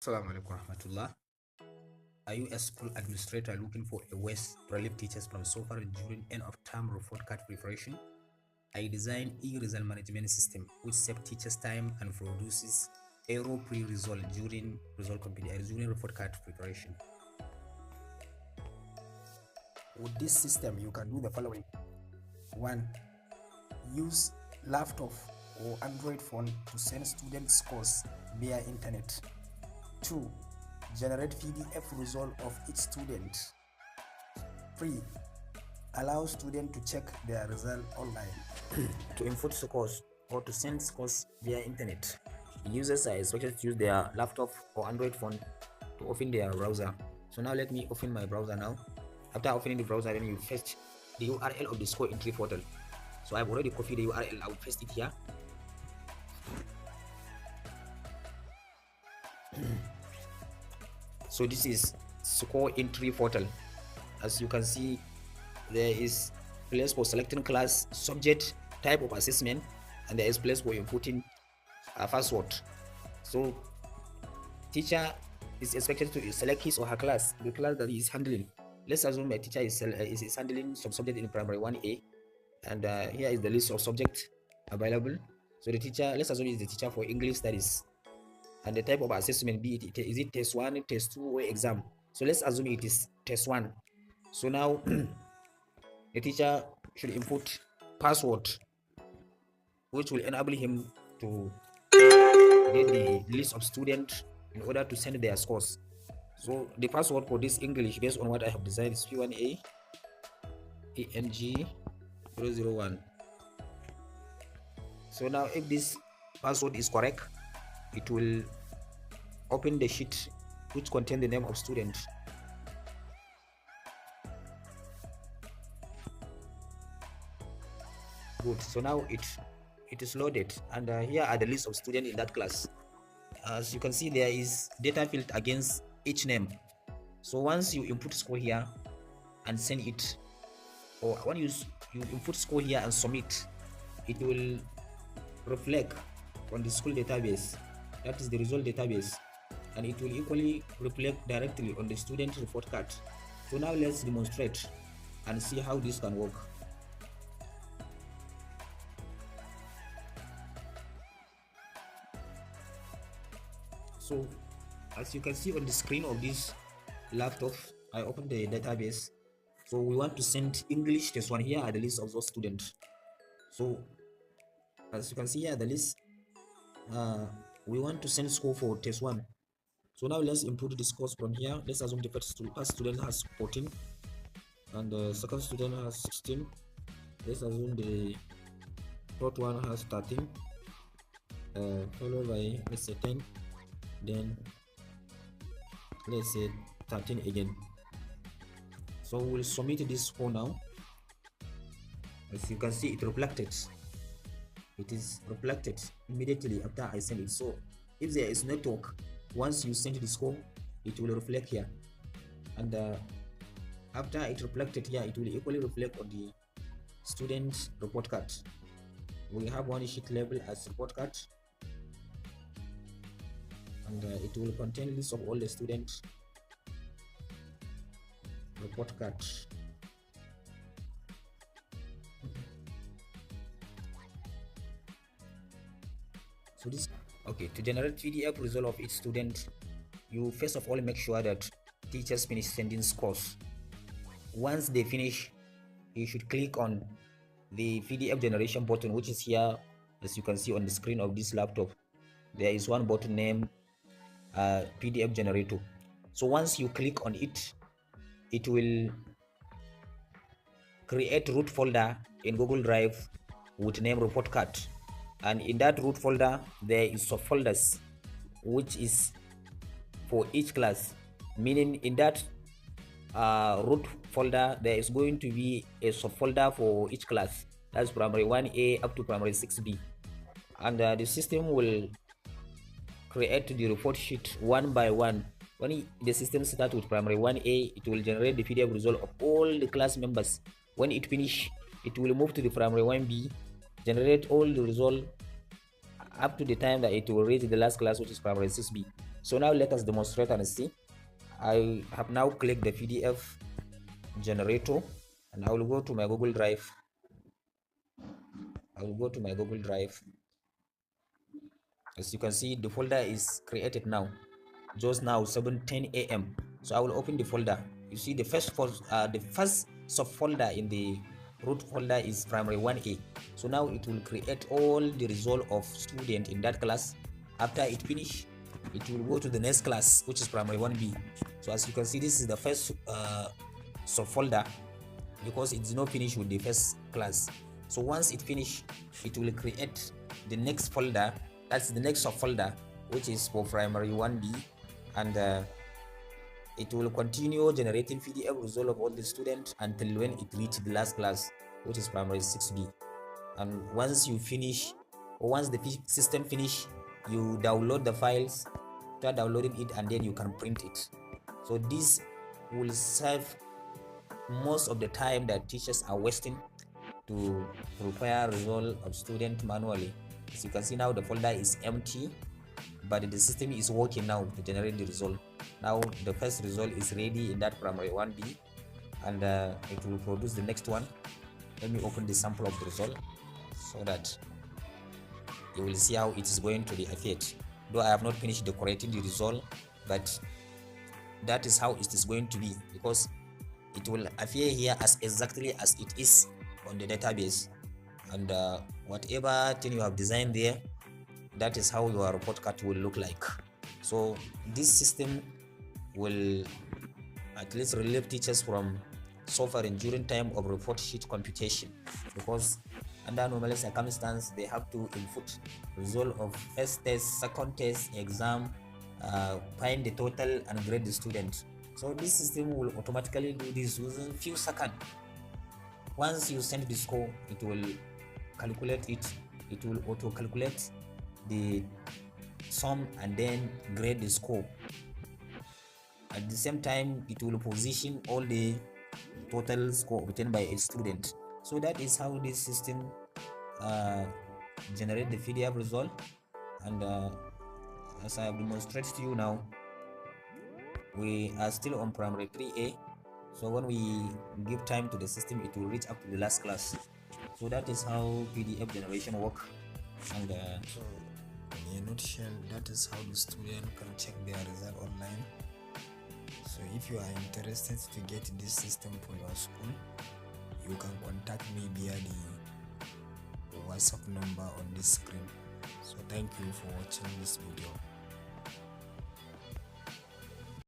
Assalamu alaikum warahmatullah. Are you a school administrator looking for a ways to relieve teachers from suffering during end of term report card preparation? I designed e-result management system which saves teachers time and produces error-free result during during report card preparation. With this system, you can do the following. 1. Use laptop or Android phone to send student scores via internet. 2. Generate PDF result of each student. 3. Allow students to check their result online. To input scores or to send scores via internet, users are expected to use their laptop or Android phone to open their browser. So now let me open my browser now. After opening the browser, then you fetch the URL of the score entry portal. So I've already copied the URL. I will paste it here. So this is score entry portal. As you can see, there is place for selecting class, subject, type of assessment, and there is place for inputting a password. So teacher is expected to select his or her class, the class that he is handling. Let's assume a teacher is handling some subject in primary 1A, and here is the list of subjects available. So the teacher, let's assume is the teacher for English studies, and the type of assessment, be it is it test 1, test 2, or exam. So let's assume it is test 1. So now the teacher should input password which will enable him to get the list of students in order to send their scores. So the password for this English, based on what I have designed, is P1A ENG 001. So now if this password is correct, it will open the sheet which contain the name of student. Good. So now it is loaded, and here are the list of students in that class. As you can see, there is data field against each name. So once you input score here and send it, or when you input score here and submit, it will reflect on the school database, that is the result database, and it will equally reflect directly on the student report card. So now let's demonstrate and see how this can work. So as you can see on the screen of this laptop, I opened the database. So we want to send English test 1. Here are the list of those students. So as you can see here, the list, we want to send score for test 1. So now let's input the scores from here. Let's assume the first student has 14 and the second student has 16. Let's assume the third one has 13, followed by, let's say, 10, then let's say 13 again. So we'll submit this score now. As you can see, it reflected. It is reflected immediately after I send it. So if there is network, once you send the score, it will reflect here, and after it reflected here, it will equally reflect on the student report card. We have one sheet label as report card, and it will contain list of all the student report card. So this, okay, to generate PDF result of each student, you first of all make sure that teachers finish sending scores. Once they finish, you should click on the PDF generation button, which is here. As you can see on the screen of this laptop, there is one button named PDF generator. So once you click on it, it will create root folder in Google Drive with name report card, and in that root folder there is subfolders which is for each class, meaning in that root folder there is going to be a subfolder for each class. That's primary 1A up to primary 6B, and the system will create the report sheet one by one. When the system starts with primary 1A, it will generate the PDF result of all the class members. When it finish, it will move to the primary 1B, generate all the result up to the time that it will reach the last class, which is primary 6B. So now let us demonstrate and see. I have now clicked the PDF generator, and I will go to my Google Drive. As you can see, the folder is created now, just now 7:10 a.m. So I will open the folder. You see the first subfolder in the root folder is primary 1A. So now it will create all the result of student in that class. After it finish, it will go to the next class, which is primary 1B. So as you can see, this is the first subfolder, because it did not finish with the first class. So once it finish, it will create the next folder, that's the next subfolder, which is for primary 1B, and it will continue generating PDF result of all the students until when it reaches the last class, which is primary 6B. And once you finish, or once the system finish, you download the files, start downloading it, and then you can print it. So this will save most of the time that teachers are wasting to prepare result of student manually. As you can see now, the folder is empty, but the system is working now to generate the result. Now the first result is ready in that primary 1B, and it will produce the next one. Let me open the sample of the result so that you will see how it is going to be affected. Though I have not finished decorating the result, but that is how it is going to be, because it will appear here as exactly as it is on the database, and whatever thing you have designed there, that is how your report card will look like. So this system will at least relieve teachers from suffering during time of report sheet computation, because under normal circumstances they have to input result of first test, second test, exam, find the total and grade the student. So this system will automatically do this within few seconds. Once you send the score, it will calculate it. It will auto calculate the sum and then grade the score. At the same time, it will position all the total score obtained by a student. So that is how this system generate the PDF result. And as I have demonstrated to you now, we are still on primary 3A. So when we give time to the system, it will reach up to the last class. So that is how PDF generation work. And so in a nutshell, that is how the student can check their result online. So if you are interested to get this system for your school, you can contact me via the WhatsApp number on this screen. So thank you for watching this video.